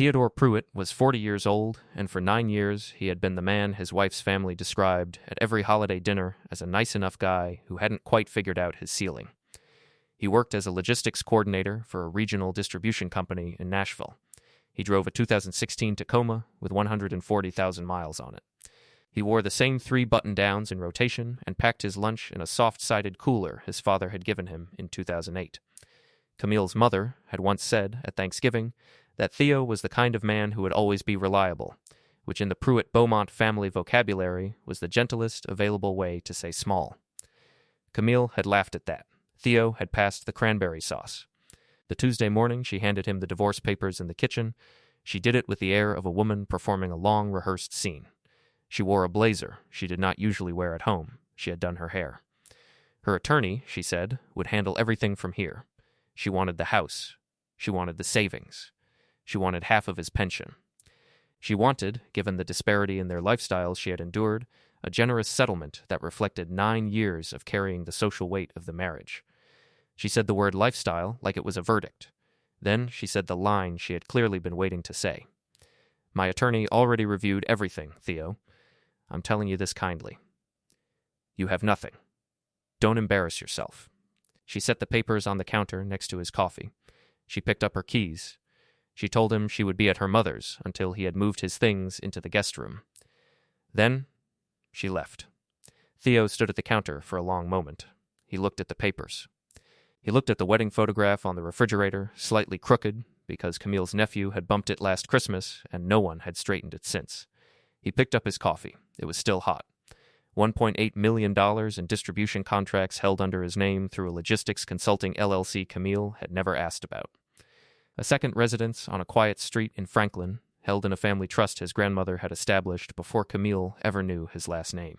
Theodore Pruitt was 40 years old, and for 9 years he had been the man his wife's family described at every holiday dinner as a nice enough guy who hadn't quite figured out his ceiling. He worked as a logistics coordinator for a regional distribution company in Nashville. He drove a 2016 Tacoma with 140,000 miles on it. He wore the same 3 button-downs in rotation and packed his lunch in a soft-sided cooler his father had given him in 2008. Camille's mother had once said at Thanksgiving that Theo was the kind of man who would always be reliable, which in the Pruitt-Beaumont family vocabulary was the gentlest available way to say small. Camille had laughed at that. Theo had passed the cranberry sauce. The Tuesday morning she handed him the divorce papers in the kitchen. She did it with the air of a woman performing a long rehearsed scene. She wore a blazer she did not usually wear at home. She had done her hair. Her attorney, she said, would handle everything from here. She wanted the house. She wanted the savings. She wanted half of his pension. She wanted, given the disparity in their lifestyles she had endured, a generous settlement that reflected 9 years of carrying the social weight of the marriage. She said the word lifestyle like it was a verdict. Then she said the line she had clearly been waiting to say. My attorney already reviewed everything, Theo. I'm telling you this kindly. You have nothing. Don't embarrass yourself. She set the papers on the counter next to his coffee. She picked up her keys. She told him she would be at her mother's until he had moved his things into the guest room. Then she left. Theo stood at the counter for a long moment. He looked at the papers. He looked at the wedding photograph on the refrigerator, slightly crooked, because Camille's nephew had bumped it last Christmas and no one had straightened it since. He picked up his coffee. It was still hot. $1.8 million in distribution contracts held under his name through a logistics consulting LLC Camille had never asked about. A second residence on a quiet street in Franklin, held in a family trust his grandmother had established before Camille ever knew his last name.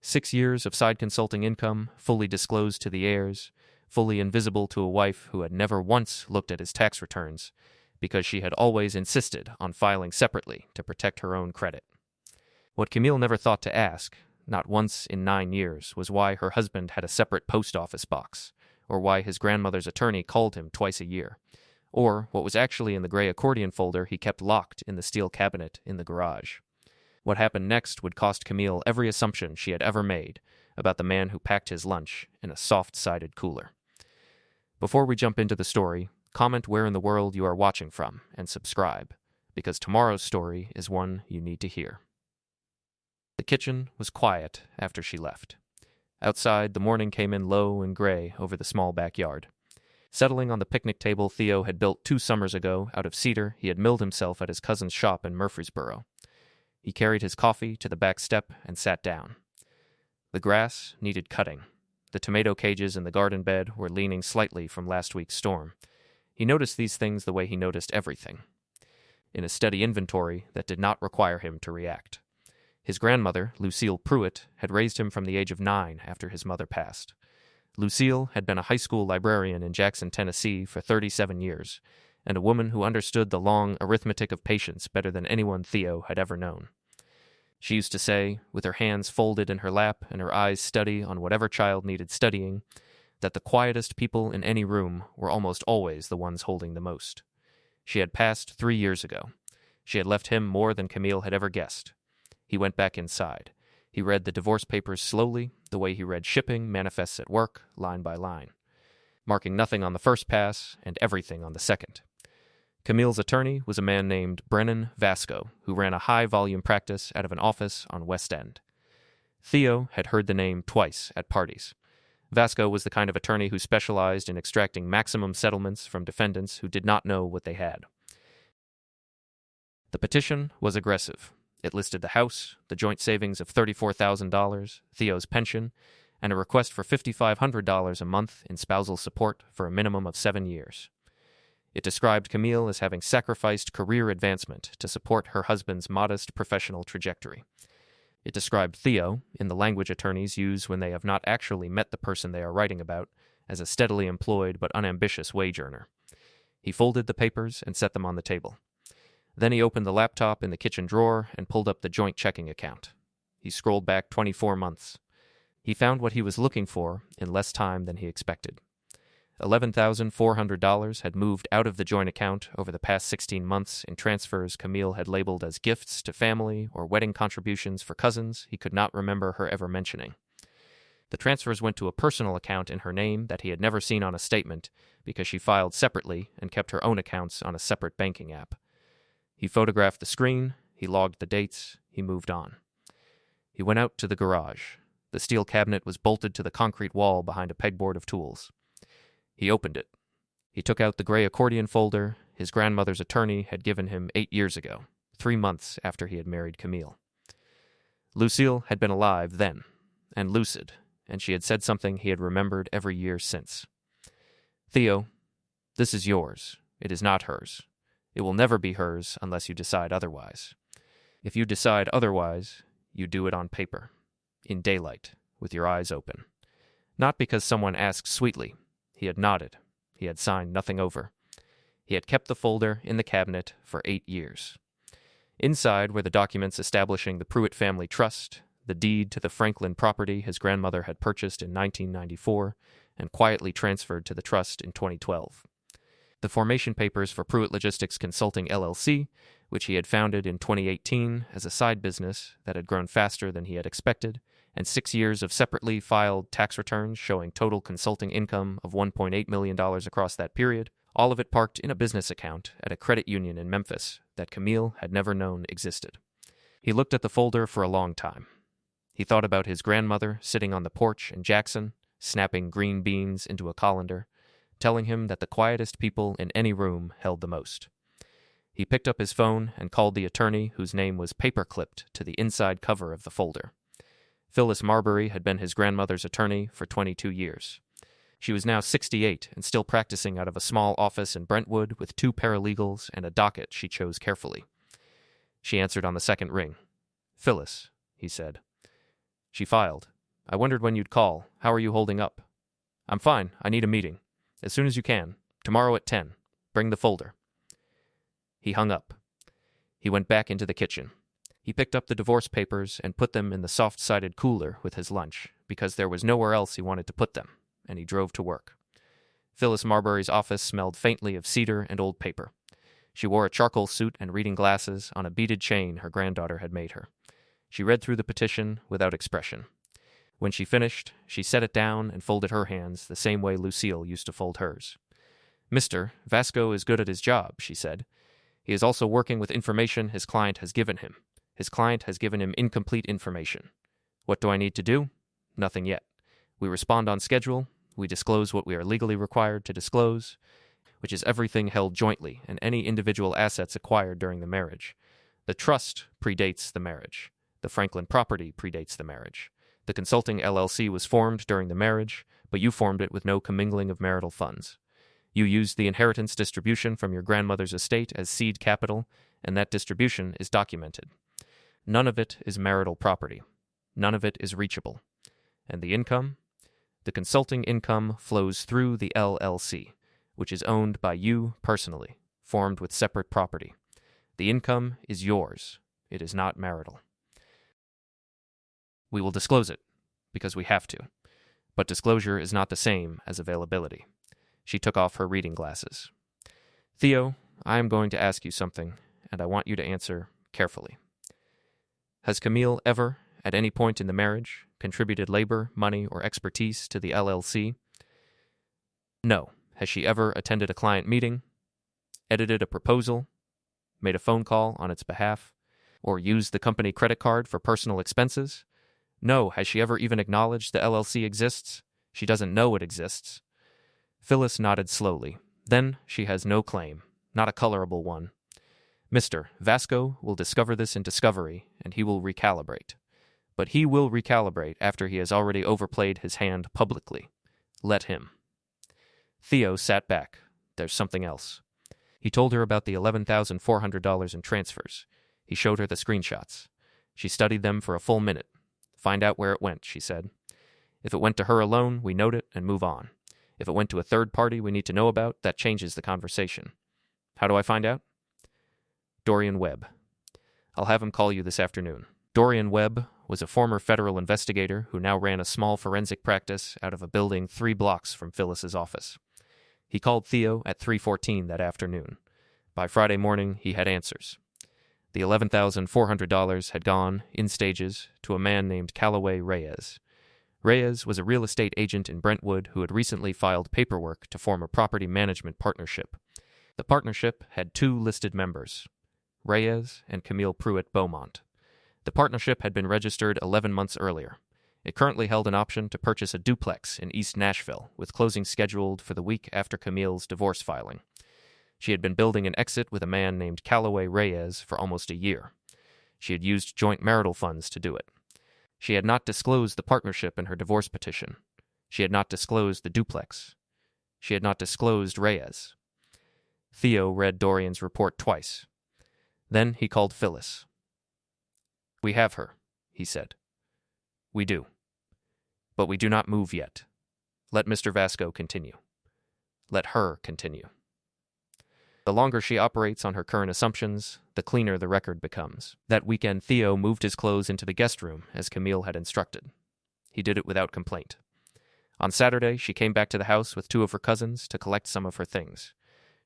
6 years of side consulting income, fully disclosed to the heirs, fully invisible to a wife who had never once looked at his tax returns, because she had always insisted on filing separately to protect her own credit. What Camille never thought to ask, not once in 9 years, was why her husband had a separate post office box, or why his grandmother's attorney called him twice a year, or what was actually in the gray accordion folder he kept locked in the steel cabinet in the garage. What happened next would cost Camille every assumption she had ever made about the man who packed his lunch in a soft-sided cooler. Before we jump into the story, comment where in the world you are watching from and subscribe, because tomorrow's story is one you need to hear. The kitchen was quiet after she left. Outside, the morning came in low and gray over the small backyard. Settling on the picnic table Theo had built 2 summers ago out of cedar he had milled himself at his cousin's shop in Murfreesboro. He carried his coffee to the back step and sat down. The grass needed cutting. The tomato cages in the garden bed were leaning slightly from last week's storm. He noticed these things the way he noticed everything, in a steady inventory that did not require him to react. His grandmother, Lucille Pruitt, had raised him from the age of 9 after his mother passed. Lucille had been a high school librarian in Jackson, Tennessee for 37 years, and a woman who understood the long arithmetic of patience better than anyone Theo had ever known. She used to say, with her hands folded in her lap and her eyes steady on whatever child needed studying, that the quietest people in any room were almost always the ones holding the most. She had passed 3 years ago. She had left him more than Camille had ever guessed. He went back inside. He read the divorce papers slowly, the way he read shipping manifests at work, line by line, marking nothing on the first pass and everything on the second. Camille's attorney was a man named Brennan Vasco, who ran a high-volume practice out of an office on West End. Theo had heard the name twice at parties. Vasco was the kind of attorney who specialized in extracting maximum settlements from defendants who did not know what they had. The petition was aggressive. It listed the house, the joint savings of $34,000, Theo's pension, and a request for $5,500 a month in spousal support for a minimum of 7 years. It described Camille as having sacrificed career advancement to support her husband's modest professional trajectory. It described Theo, in the language attorneys use when they have not actually met the person they are writing about, as a steadily employed but unambitious wage earner. He folded the papers and set them on the table. Then he opened the laptop in the kitchen drawer and pulled up the joint checking account. He scrolled back 24 months. He found what he was looking for in less time than he expected. $11,400 had moved out of the joint account over the past 16 months in transfers Camille had labeled as gifts to family or wedding contributions for cousins he could not remember her ever mentioning. The transfers went to a personal account in her name that he had never seen on a statement because she filed separately and kept her own accounts on a separate banking app. He photographed the screen, he logged the dates, he moved on. He went out to the garage. The steel cabinet was bolted to the concrete wall behind a pegboard of tools. He opened it. He took out the gray accordion folder his grandmother's attorney had given him 8 years ago, 3 months after he had married Camille. Lucille had been alive then, and lucid, and she had said something he had remembered every year since. Theo, this is yours. It is not hers. It will never be hers unless you decide otherwise. If you decide otherwise, you do it on paper, in daylight, with your eyes open. Not because someone asked sweetly. He had nodded. He had signed nothing over. He had kept the folder in the cabinet for 8 years. Inside were the documents establishing the Pruitt family trust, the deed to the Franklin property his grandmother had purchased in 1994 and quietly transferred to the trust in 2012. The formation papers for Pruitt Logistics Consulting LLC, which he had founded in 2018 as a side business that had grown faster than he had expected, and 6 years of separately filed tax returns showing total consulting income of $1.8 million across that period, all of it parked in a business account at a credit union in Memphis that Camille had never known existed. He looked at the folder for a long time. He thought about his grandmother sitting on the porch in Jackson, snapping green beans into a colander, telling him that the quietest people in any room held the most. He picked up his phone and called the attorney whose name was paper-clipped to the inside cover of the folder. Phyllis Marbury had been his grandmother's attorney for 22 years. She was now 68 and still practicing out of a small office in Brentwood with 2 paralegals and a docket she chose carefully. She answered on the second ring. "Phyllis," he said. She filed. "I wondered when you'd call. How are you holding up?" "I'm fine. I need a meeting. As soon as you can. Tomorrow at 10. Bring the folder." He hung up. He went back into the kitchen. He picked up the divorce papers and put them in the soft-sided cooler with his lunch, because there was nowhere else he wanted to put them, and he drove to work. Phyllis Marbury's office smelled faintly of cedar and old paper. She wore a charcoal suit and reading glasses on a beaded chain her granddaughter had made her. She read through the petition without expression. When she finished, she set it down and folded her hands the same way Lucille used to fold hers. "Mr. Vasco is good at his job," she said. "He is also working with information his client has given him. His client has given him incomplete information. What do I need to do? Nothing yet. We respond on schedule. We disclose what we are legally required to disclose, which is everything held jointly and any individual assets acquired during the marriage. The trust predates the marriage. The Franklin property predates the marriage. The consulting LLC was formed during the marriage, but you formed it with no commingling of marital funds. You used the inheritance distribution from your grandmother's estate as seed capital, and that distribution is documented. None of it is marital property. None of it is reachable. And the income? The consulting income flows through the LLC, which is owned by you personally, formed with separate property. The income is yours. It is not marital. We will disclose it, because we have to. But disclosure is not the same as availability." She took off her reading glasses. "Theo, I am going to ask you something, and I want you to answer carefully. Has Camille ever, at any point in the marriage, contributed labor, money, or expertise to the LLC? No. Has she ever attended a client meeting, edited a proposal, made a phone call on its behalf, or used the company credit card for personal expenses? No. Has she ever even acknowledged the LLC exists? She doesn't know it exists." Phyllis nodded slowly. "Then she has no claim, not a colorable one. Mr. Vasco will discover this in discovery, and he will recalibrate. But he will recalibrate after he has already overplayed his hand publicly. Let him." Theo sat back. There's something else. He told her about the $11,400 in transfers. He showed her the screenshots. She studied them for a full minute. "Find out where it went," she said. "If it went to her alone, we note it and move on. If it went to a third party we need to know about, that changes the conversation. How do I find out?" "Dorian Webb. I'll have him call you this afternoon." Dorian Webb was a former federal investigator who now ran a small forensic practice out of a building 3 blocks from Phyllis's office. He called Theo at 3:14 that afternoon. By Friday morning, he had answers. The $11,400 had gone, in stages, to a man named Callaway Reyes. Reyes was a real estate agent in Brentwood who had recently filed paperwork to form a property management partnership. The partnership had 2 listed members, Reyes and Camille Pruitt Beaumont. The partnership had been registered 11 months earlier. It currently held an option to purchase a duplex in East Nashville, with closing scheduled for the week after Camille's divorce filing. She had been building an exit with a man named Callaway Reyes for almost a year. She had used joint marital funds to do it. She had not disclosed the partnership in her divorce petition. She had not disclosed the duplex. She had not disclosed Reyes. Theo read Dorian's report twice. Then he called Phyllis. "We have her," he said. "We do. But we do not move yet. Let Mr. Vasco continue. Let her continue." The longer she operates on her current assumptions, the cleaner the record becomes. That weekend, Theo moved his clothes into the guest room, as Camille had instructed. He did it without complaint. On Saturday, she came back to the house with 2 of her cousins to collect some of her things.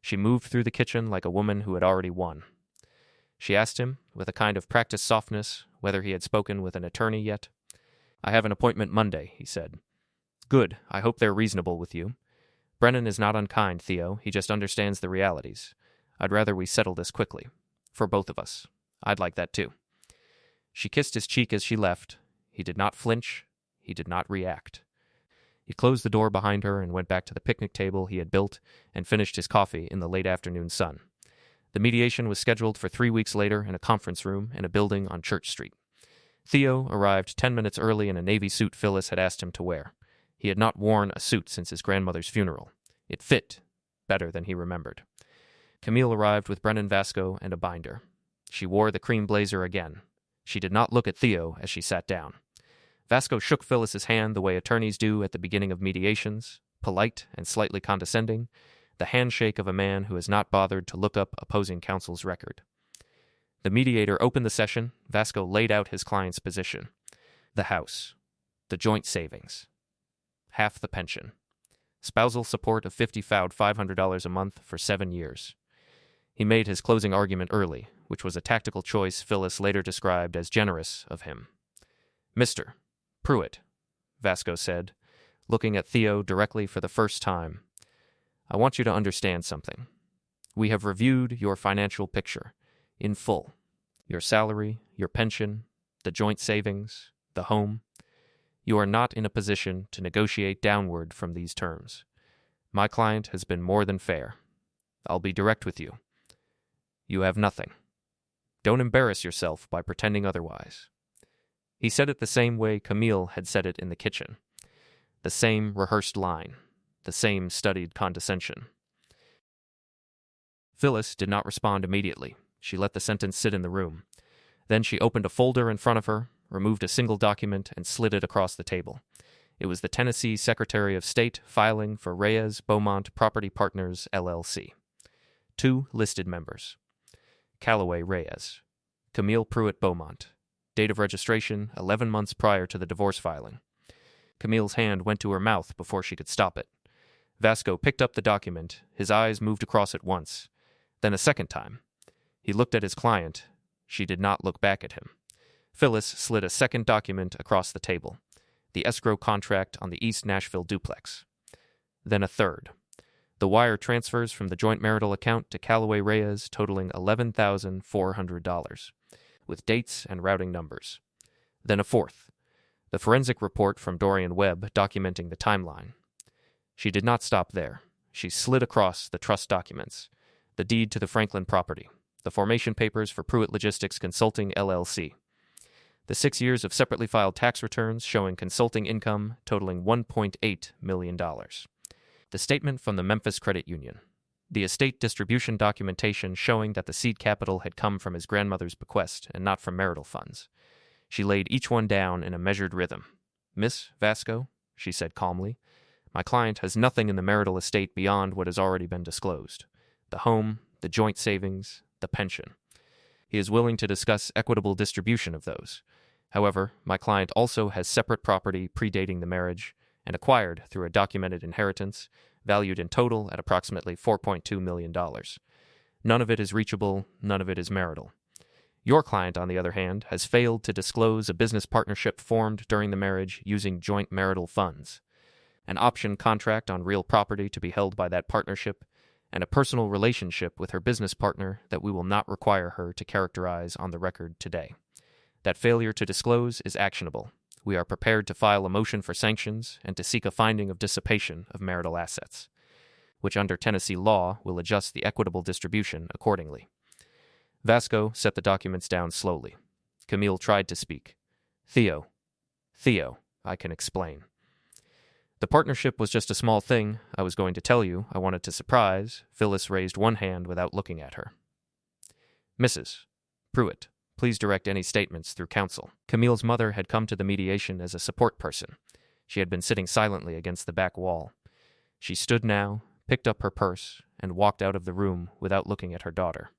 She moved through the kitchen like a woman who had already won. She asked him, with a kind of practiced softness, whether he had spoken with an attorney yet. "I have an appointment Monday," he said. "Good. I hope they're reasonable with you. Brennan is not unkind, Theo. He just understands the realities. I'd rather we settle this quickly. For both of us. I'd like that too." She kissed his cheek as she left. He did not flinch. He did not react. He closed the door behind her and went back to the picnic table he had built and finished his coffee in the late afternoon sun. The mediation was scheduled for 3 weeks later in a conference room in a building on Church Street. Theo arrived 10 minutes early in a navy suit Phyllis had asked him to wear. He had not worn a suit since his grandmother's funeral. It fit better than he remembered. Camille arrived with Brennan Vasco and a binder. She wore the cream blazer again. She did not look at Theo as she sat down. Vasco shook Phyllis's hand the way attorneys do at the beginning of mediations, polite and slightly condescending, the handshake of a man who has not bothered to look up opposing counsel's record. The mediator opened the session. Vasco laid out his client's position. The house. The joint savings. Half the pension. Spousal support of $500 a month for 7 years. He made his closing argument early, which was a tactical choice Phyllis later described as generous of him. "Mr. Pruitt," Vasco said, looking at Theo directly for the first time, "I want you to understand something. We have reviewed your financial picture in full. Your salary, your pension, the joint savings, the home. You are not in a position to negotiate downward from these terms. My client has been more than fair. I'll be direct with you. You have nothing. Don't embarrass yourself by pretending otherwise." He said it the same way Camille had said it in the kitchen. The same rehearsed line, the same studied condescension. Phyllis did not respond immediately. She let the sentence sit in the room. Then she opened a folder in front of her, removed a single document, and slid it across the table. It was the Tennessee Secretary of State filing for Reyes Beaumont Property Partners, LLC. 2 listed members. Callaway Reyes. Camille Pruitt Beaumont. Date of registration 11 months prior to the divorce filing. Camille's hand went to her mouth before she could stop it. Vasco picked up the document. His eyes moved across it once. Then a second time. He looked at his client. She did not look back at him. Phyllis slid a second document across the table. The escrow contract on the East Nashville duplex. Then a third. The wire transfers from the joint marital account to Callaway Reyes totaling $11,400, with dates and routing numbers. Then a fourth. The forensic report from Dorian Webb documenting the timeline. She did not stop there. She slid across the trust documents, the deed to the Franklin property, the formation papers for Pruitt Logistics Consulting, LLC, the 6 years of separately filed tax returns showing consulting income totaling $1.8 million, the statement from the Memphis Credit Union, the estate distribution documentation showing that the seed capital had come from his grandmother's bequest and not from marital funds. She laid each one down in a measured rhythm. "Miss Vasco," she said calmly, "my client has nothing in the marital estate beyond what has already been disclosed. The home, the joint savings, the pension. He is willing to discuss equitable distribution of those. However, my client also has separate property predating the marriage and acquired through a documented inheritance, valued in total at approximately $4.2 million. None of it is reachable, none of it is marital. Your client, on the other hand, has failed to disclose a business partnership formed during the marriage using joint marital funds, an option contract on real property to be held by that partnership, and a personal relationship with her business partner that we will not require her to characterize on the record today. That failure to disclose is actionable. We are prepared to file a motion for sanctions and to seek a finding of dissipation of marital assets, which under Tennessee law will adjust the equitable distribution accordingly. Vasco set the documents down slowly. Camille tried to speak. Theo, I can explain. The partnership was just a small thing. I was going to tell you. I wanted to surprise. Phyllis raised one hand without looking at her. Mrs. Pruitt, please direct any statements through counsel. Camille's mother had come to the mediation as a support person. She had been sitting silently against the back wall. She stood now, picked up her purse, and walked out of the room without looking at her daughter.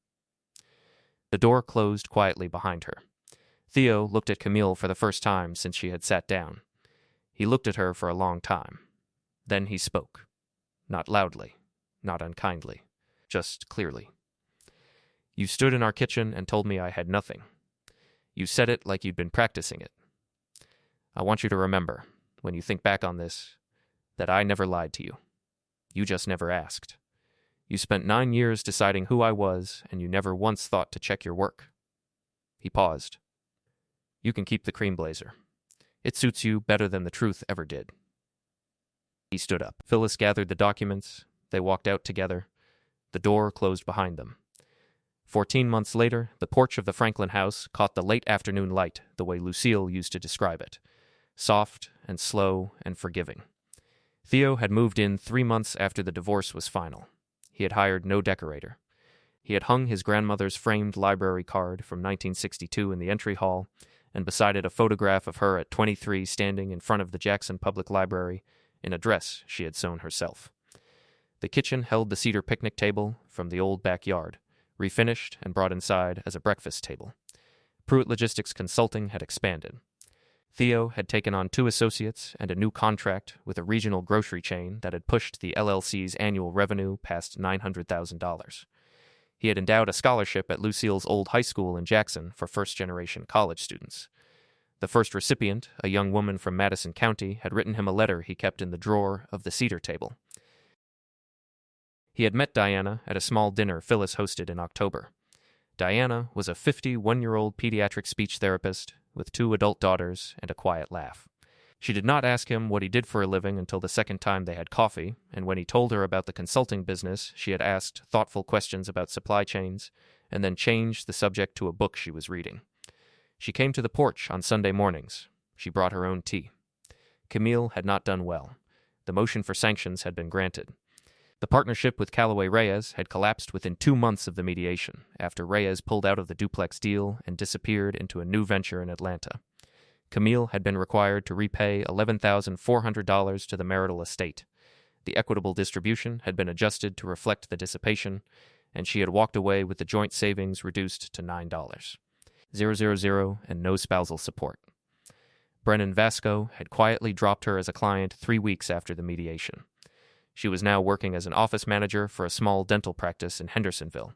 The door closed quietly behind her. Theo looked at Camille for the first time since she had sat down. He looked at her for a long time. Then he spoke. Not loudly, not unkindly, just clearly. You stood in our kitchen and told me I had nothing. You said it like you'd been practicing it. I want you to remember, when you think back on this, that I never lied to you. You just never asked. You spent 9 years deciding who I was, and you never once thought to check your work. He paused. You can keep the cream blazer. It suits you better than the truth ever did. He stood up. Phyllis gathered the documents. They walked out together. The door closed behind them. 14 months later, the porch of the Franklin house caught the late afternoon light the way Lucille used to describe it. Soft and slow and forgiving. Theo had moved in 3 months after the divorce was final. He had hired no decorator. He had hung his grandmother's framed library card from 1962 in the entry hall, and beside it a photograph of her at 23 standing in front of the Jackson Public Library in a dress she had sewn herself. The kitchen held the cedar picnic table from the old backyard, refinished and brought inside as a breakfast table. Pruitt Logistics Consulting had expanded. Theo had taken on 2 associates and a new contract with a regional grocery chain that had pushed the LLC's annual revenue past $900,000. He had endowed a scholarship at Lucille's old high school in Jackson for first-generation college students. The first recipient, a young woman from Madison County, had written him a letter he kept in the drawer of the cedar table. He had met Diana at a small dinner Phyllis hosted in October. Diana was a 51-year-old pediatric speech therapist with 2 adult daughters and a quiet laugh. She did not ask him what he did for a living until the second time they had coffee, and when he told her about the consulting business, she had asked thoughtful questions about supply chains, and then changed the subject to a book she was reading. She came to the porch on Sunday mornings. She brought her own tea. Camille had not done well. The motion for sanctions had been granted. The partnership with Callaway Reyes had collapsed within 2 months of the mediation, after Reyes pulled out of the duplex deal and disappeared into a new venture in Atlanta. Camille had been required to repay $11,400 to the marital estate. The equitable distribution had been adjusted to reflect the dissipation, and she had walked away with the joint savings reduced to $9. 000 and no spousal support. Brennan Vasco had quietly dropped her as a client 3 weeks after the mediation. She was now working as an office manager for a small dental practice in Hendersonville.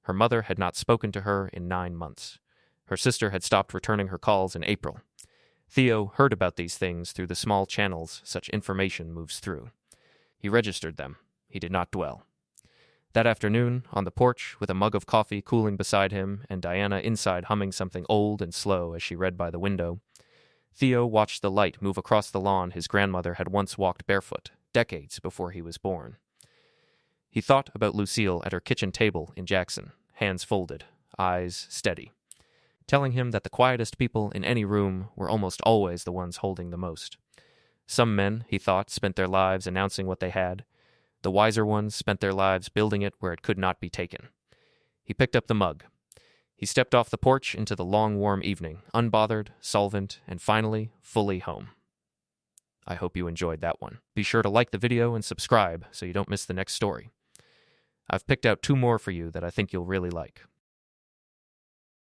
Her mother had not spoken to her in 9 months. Her sister had stopped returning her calls in April. Theo heard about these things through the small channels such information moves through. He registered them. He did not dwell. That afternoon, on the porch, with a mug of coffee cooling beside him and Diana inside humming something old and slow as she read by the window, Theo watched the light move across the lawn his grandmother had once walked barefoot, decades before he was born. He thought about Lucille at her kitchen table in Jackson, hands folded, eyes steady, telling him that the quietest people in any room were almost always the ones holding the most. Some men, he thought, spent their lives announcing what they had. The wiser ones spent their lives building it where it could not be taken. He picked up the mug. He stepped off the porch into the long, warm evening, unbothered, solvent, and finally, fully home. I hope you enjoyed that one. Be sure to like the video and subscribe so you don't miss the next story. I've picked out 2 more for you that I think you'll really like.